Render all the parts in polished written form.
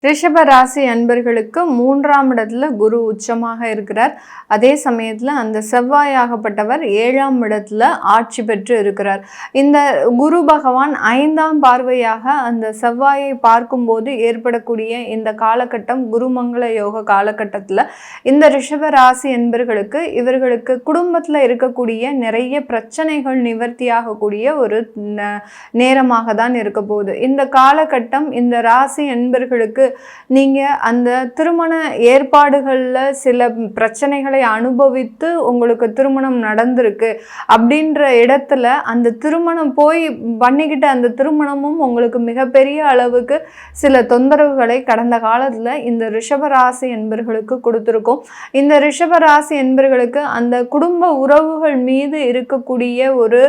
ரிஷப ராசி அன்பர்களுக்கு 3ஆம் இடத்துல குரு உச்சமாக இருக்கிறார். அதே சமயத்தில் அந்த செவ்வாயாகப்பட்டவர் 7ஆம் இடத்துல ஆட்சி பெற்று இருக்கிறார். இந்த குரு பகவான் 5ஆம் பார்வையாக அந்த செவ்வாயை பார்க்கும்போது ஏற்படக்கூடிய இந்த காலகட்டம் குருமங்கள யோக காலகட்டத்தில் இந்த ரிஷப ராசி அன்பர்களுக்கு இவர்களுக்கு குடும்பத்தில் இருக்கக்கூடிய நிறைய பிரச்சனைகள் நிவர்த்தியாகக்கூடிய ஒரு நேரமாக தான் இருக்க போகுது. இந்த காலகட்டம் இந்த ராசி அன்பர்களுக்கு நீங்கள் அந்த திருமண ஏற்பாடுகளில் சில பிரச்சனைகளை அனுபவித்து உங்களுக்கு திருமணம் நடந்திருக்கு அப்படின்ற இடத்துல அந்த திருமணம் போய் பண்ணிக்கிட்ட அந்த திருமணமும் உங்களுக்கு மிகப்பெரிய அளவுக்கு சில தொந்தரவுகளை கடந்த காலத்தில் இந்த ரிஷபராசி என்பர்களுக்கு கொடுத்துருக்கும். இந்த ரிஷபராசி என்பர்களுக்கு அந்த குடும்ப உறவுகள் மீது இருக்கக்கூடிய ஒரு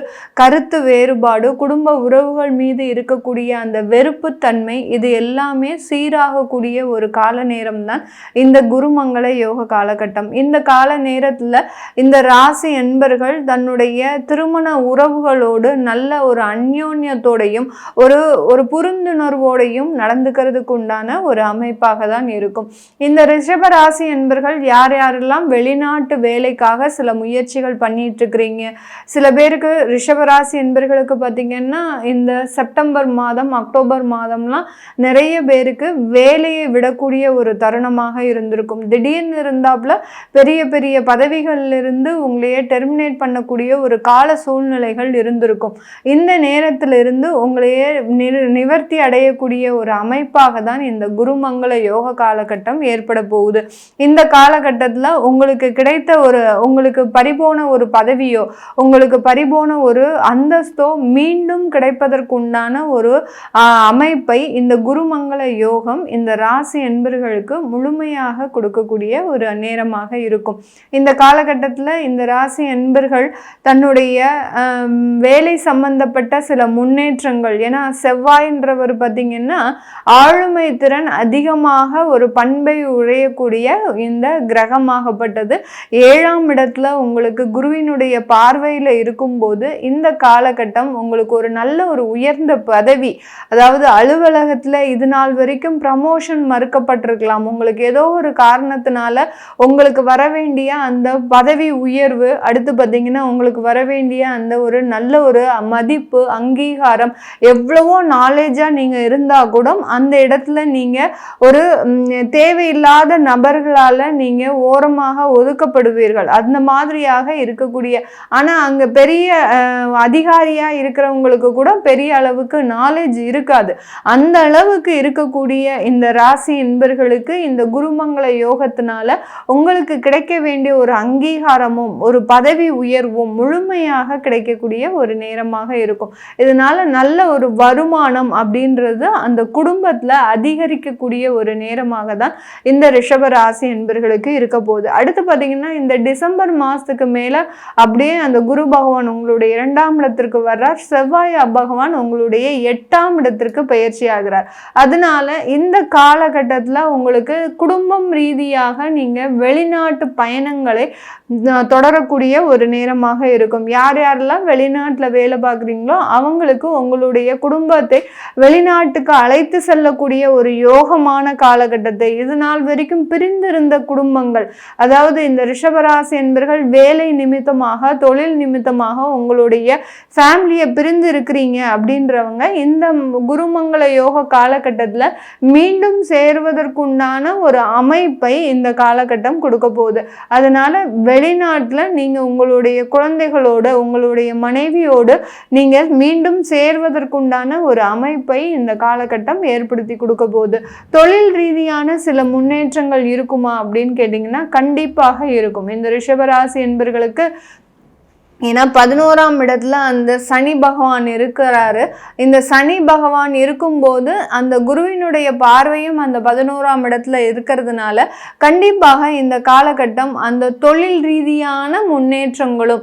கருத்து வேறுபாடு, குடும்ப உறவுகள் மீது இருக்கக்கூடிய அந்த வெறுப்புத்தன்மை, இது எல்லாமே சீராக கூடிய ஒரு கால நேரம் தான் இந்த குருமங்கள யோக காலகட்டம். இந்த கால நேரத்துல இந்த ராசி என்பர்கள் தன்னுடைய திருமண உறவுகளோடு நல்ல ஒரு அந்யோன்யத்தோடையும் ஒரு புரிந்துணர்வோடையும் நடந்துக்கிறதுக்கு உண்டான ஒரு அமைப்பாக தான் இருக்கும். இந்த ரிஷப ராசி என்பர்கள் யார் யாரெல்லாம் வெளிநாட்டு வேலைக்காக சில முயற்சிகள் பண்ணிட்டு இருக்கிறீங்க, சில பேருக்கு ரிஷபராசி என்பர்களுக்கு பார்த்தீங்கன்னா இந்த செப்டம்பர் மாதம் அக்டோபர் மாதம்லாம் நிறைய பேருக்கு வேலையை விடக்கூடிய ஒரு தருணமாக இருந்திருக்கும். திடீர்னு இருந்தாப்புல பெரிய பெரிய பதவிகளிலிருந்து உங்களையே டெர்மினேட் பண்ணக்கூடிய ஒரு கால சூழ்நிலைகள் இருந்திருக்கும். இந்த நேரத்திலிருந்து உங்களையே நிவர்த்தி அடையக்கூடிய ஒரு அமைப்பாக தான் இந்த குருமங்கள யோக காலகட்டம் ஏற்பட போகுது. இந்த காலகட்டத்தில் உங்களுக்கு கிடைத்த உங்களுக்கு பறிபோன ஒரு பதவியோ உங்களுக்கு பறிபோன ஒரு அந்தஸ்தோ மீண்டும் கிடைப்பதற்குண்டான ஒரு அமைப்பை இந்த குருமங்கள யோகம் இந்த ராசி என்பர்களுக்கு முழுமையாக கொடுக்கக்கூடிய ஒரு நேரமாக இருக்கும். இந்த காலகட்டத்தில் இந்த ராசி என்பர்கள் தன்னுடைய வேலை சம்பந்தப்பட்ட சில முன்னேற்றங்கள், ஏன்னா செவ்வாயின்றவர் பார்த்தீங்கன்னா ஆளுமை திறன் அதிகமாக ஒரு பண்பை உடையக்கூடிய இந்த கிரகமாகப்பட்டது 7ஆம் இடத்துல உங்களுக்கு குருவினுடைய பார்வையில் இருக்கும்போது இந்த காலகட்டம் உங்களுக்கு ஒரு நல்ல ஒரு உயர்ந்த பதவி, அதாவது அலுவலகத்தில் இது நாள் வரைக்கும் ப்ரமோஷன் மறுக்கப்பட்டிருக்கலாம், உங்களுக்கு ஏதோ ஒரு காரணத்தினால உங்களுக்கு வர வேண்டிய அந்த பதவி உயர்வு, அடுத்து பார்த்தீங்கன்னா உங்களுக்கு வர வேண்டிய அந்த ஒரு நல்ல ஒரு மதிப்பு அங்கீகாரம், எவ்வளவோ நாலேஜாக நீங்கள் இருந்தால் கூட அந்த இடத்துல நீங்கள் ஒரு தேவையில்லாத நபர்களால் நீங்கள் ஓரமாக ஒதுக்கப்படுவீர்கள். அந்த மாதிரியாக இருக்கக்கூடிய, ஆனால் அங்கே பெரிய அதிகாரியாக இருக்கிறவங்களுக்கு கூட பெரிய அளவுக்கு நாலேஜ் இருக்காது. அந்த அளவுக்கு இருக்கக்கூடிய இந்த ராசி என்பர்களுக்கு இந்த குருமங்கள யோகத்தினால உங்களுக்கு கிடைக்க வேண்டிய ஒரு அங்கீகாரமும் ஒரு பதவி உயர்வும் முழுமையாக கிடைக்கக்கூடிய ஒரு நேரமாக இருக்கும். இதனால நல்ல ஒரு வருமானம் அப்படின்றது அந்த குடும்பத்துல அதிகரிக்கக்கூடிய ஒரு நேரமாக தான் இந்த ரிஷப ராசி என்பர்களுக்கு இருக்க போகுது. அடுத்து பார்த்தீங்கன்னா இந்த டிசம்பர் மாசத்துக்கு மேல அப்படியே அந்த குரு பகவான் உங்களுடைய 2ஆம் இடத்திற்கு வர்றார், செவ்வாய் பகவான் உங்களுடைய 8ஆம் இடத்திற்கு பயிற்சி ஆகிறார். அதனால இந்த காலகட்டத்தில் உங்களுக்கு குடும்பம் ரீதியாக நீங்கள் வெளிநாட்டு பயணங்களை தொடரக்கூடிய ஒரு நேரமாக இருக்கும். யார் யாரெல்லாம் வெளிநாட்டில் வேலை பார்க்குறீங்களோ அவங்களுக்கு உங்களுடைய குடும்பத்தை வெளிநாட்டுக்கு அழைத்து செல்லக்கூடிய ஒரு யோகமான காலகட்டத்தை, இது நாள் வரைக்கும் பிரிந்திருந்த குடும்பங்கள், அதாவது இந்த ரிஷபராசி என்பர்கள் வேலை நிமித்தமாக தொழில் நிமித்தமாக உங்களுடைய ஃபேமிலியை பிரிந்து இருக்கிறீங்க அப்படின்றவங்க இந்த குருமங்கள யோக காலகட்டத்தில் மீண்டும் சேர்வதற்குண்டான ஒரு அமைப்பை இந்த காலகட்டம் கொடுக்க போகுது. அதனால வெளிநாட்டில் நீங்கள் உங்களுடைய குழந்தைகளோடு உங்களுடைய மனைவியோடு நீங்கள் மீண்டும் சேர்வதற்குண்டான ஒரு அமைப்பை இந்த காலகட்டம் ஏற்படுத்தி கொடுக்க போகுது. தொழில் ரீதியான சில முன்னேற்றங்கள் இருக்குமா அப்படின்னு கேட்டிங்கன்னா கண்டிப்பாக இருக்கும். இந்த ரிஷபராசி என்பர்களுக்கு ஏன்னா 11ஆம் இடத்துல அந்த சனி பகவான் இருக்கிறாரு. இந்த சனி பகவான் இருக்கும்போது அந்த குருவினுடைய பார்வையும் அந்த 11ஆம் இடத்துல இருக்கிறதுனால கண்டிப்பாக இந்த காலகட்டம் அந்த தொழில் ரீதியான முன்னேற்றங்களும்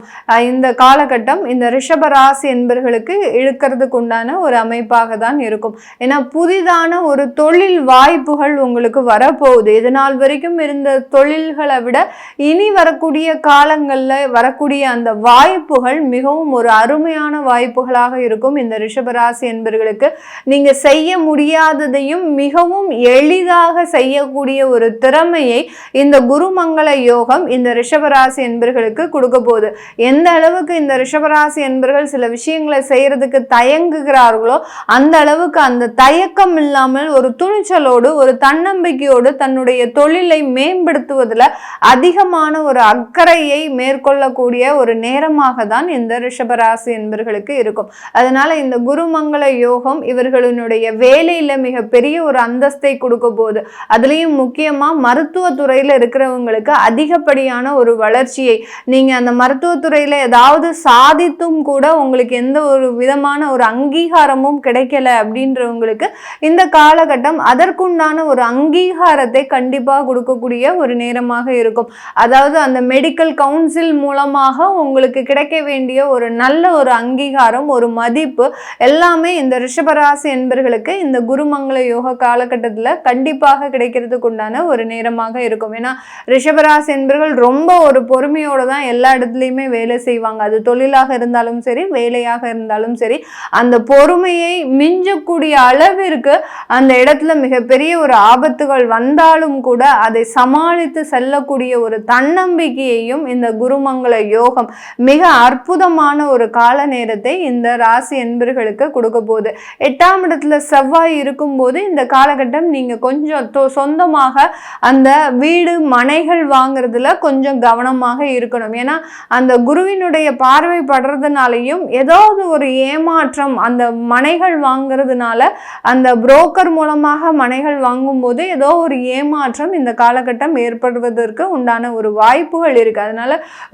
இந்த காலகட்டம் இந்த ரிஷபராசி என்பர்களுக்கு இழுக்கிறதுக்கு உண்டான ஒரு அமைப்பாக தான் இருக்கும். ஏன்னா புதிதான ஒரு தொழில் வாய்ப்புகள் உங்களுக்கு வரப்போகுது. இது நாள் வரைக்கும் இருந்த தொழில்களை விட இனி வரக்கூடிய காலங்களில் வரக்கூடிய அந்த வாய்ப்புகள் மிகவும் ஒரு அருமையான வாய்ப்புகளாக இருக்கும். இந்த ரிஷபராசி என்பர்களுக்கு நீங்க செய்ய முடியாததையும் மிகவும் எளிதாக செய்யக்கூடிய ஒரு திறமையை இந்த குருமங்கள யோகம் இந்த ரிஷபராசி என்பர்களுக்கு கொடுக்க போகுது. எந்த அளவுக்கு இந்த ரிஷபராசி என்பர்கள் சில விஷயங்களை செய்யறதுக்கு தயங்குகிறார்களோ அந்த அளவுக்கு அந்த தயக்கம் இல்லாமல் ஒரு துணிச்சலோடு ஒரு தன்னம்பிக்கையோடு தன்னுடைய தொழிலை மேம்படுத்துவதில் அதிகமான ஒரு அக்கறையை மேற்கொள்ளக்கூடிய ஒரு நேரமாக தான் இந்த ரிஷபராசி என்பர்களுக்கு இருக்கும். அதனால இந்த குருமங்கள யோகம் இவர்களுடைய வேலையில மிகப்பெரிய ஒரு அந்தஸ்தை கொடுக்க போகுது. அதுலேயும் முக்கியமா மருத்துவத்துறையில இருக்கிறவங்களுக்கு அதிகப்படியான ஒரு வளர்ச்சியை, நீங்க அந்த மருத்துவத்துறையில ஏதாவது சாதித்தும் கூட உங்களுக்கு எந்த ஒரு விதமான ஒரு அங்கீகாரமும் கிடைக்கல அப்படின்றவங்களுக்கு இந்த காலகட்டம் அதற்குண்டான ஒரு அங்கீகாரத்தை கண்டிப்பாக கொடுக்கக்கூடிய ஒரு நேரமாக இருக்கும். அதாவது அந்த மெடிக்கல் கவுன்சில் மூலமாக உங்களுக்கு கிடைக்க வேண்டிய ஒரு நல்ல ஒரு அங்கீகாரம், ஒரு மதிப்பு எல்லாமே இந்த ரிஷபராசி என்பர்களுக்கு இந்த குருமங்கள யோக காலகட்டத்தில் கண்டிப்பாக கிடைக்கிறதுக்கு உண்டான ஒரு நேரமாக இருக்கும். ஏன்னா ரிஷபராசி என்பர்கள் ரொம்ப ஒரு பொறுமையோடு தான் எல்லா இடத்துலையுமே வேலை செய்வாங்க. அது தொழிலாக இருந்தாலும் சரி, வேலையாக இருந்தாலும் சரி, அந்த பொறுமையை மிஞ்சக்கூடிய அளவிற்கு அந்த இடத்துல மிகப்பெரிய ஒரு ஆபத்துகள் வந்தாலும் கூட அதை சமாளித்து செல்லக்கூடிய ஒரு தன்னம்பிக்கையையும் இந்த குருமங்கள யோகம் மிக அற்புதமான ஒரு கால நேரத்தை இந்த ராசி என்பர்களுக்கு கொடுக்க போகுது. 8ஆம் இடத்துல செவ்வாய் இருக்கும்போது இந்த காலகட்டம் நீங்க கொஞ்சம் சொந்தமாக அந்த வீடு மனைகள் வாங்குறதுல கொஞ்சம் கவனமாக இருக்கணும். ஏன்னா அந்த குருவினுடைய பார்வை படுறதுனாலையும் ஏதாவது ஒரு ஏமாற்றம், அந்த மனைகள் வாங்குறதுனால அந்த புரோக்கர் மூலமாக மனைகள் வாங்கும்போது ஏதோ ஒரு ஏமாற்றம் இந்த காலகட்டம் ஏற்படுவதற்கு உண்டான ஒரு வாய்ப்புகள் இருக்கு. அதனால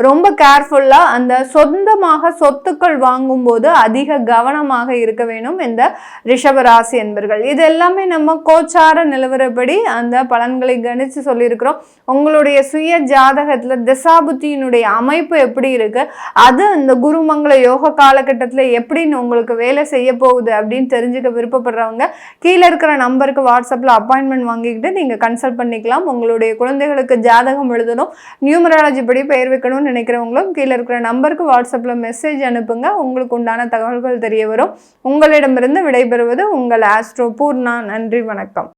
ரொம்ப கேர்ஃபுல்லா அந்த சொந்தமாக சொத்துக்கள் வாங்கும்போது அதிக கவனமாக இருக்க வேணும் இந்த ரிஷபராசி என்பர்கள். இது எல்லாமே நம்ம கோச்சார நிலவரப்படி அந்த பலன்களை கணிச்சு சொல்லியிருக்கிறோம். உங்களுடைய சுய ஜாதகத்துல திசாபுத்தியினுடைய அமைப்பு எப்படி இருக்கு, அது இந்த குருமங்கள யோக காலகட்டத்தில் எப்படின்னு உங்களுக்கு வேலை செய்ய போகுது அப்படின்னு தெரிஞ்சுக்க விருப்பப்படுறவங்க கீழே இருக்கிற நம்பருக்கு வாட்ஸ்அப்ல அப்பாயின்மெண்ட் வாங்கிக்கிட்டு நீங்க கன்சல்ட் பண்ணிக்கலாம். உங்களுடைய குழந்தைகளுக்கு ஜாதகம் எழுதணும், நியூமராலஜி படி பெயர் வைக்கணும்னு நினைக்கிறவங்களும் கீழே இருக்கிற நம்பருக்கு வாட்ஸ்அப்ல மெசேஜ் அனுப்புங்க. உங்களுக்கு உண்டான தகவல்கள் தெரிய வரும். உங்களிடமிருந்து விடைபெறுவது உங்கள் ஆஸ்ட்ரோ பூர்ணா. நன்றி, வணக்கம்.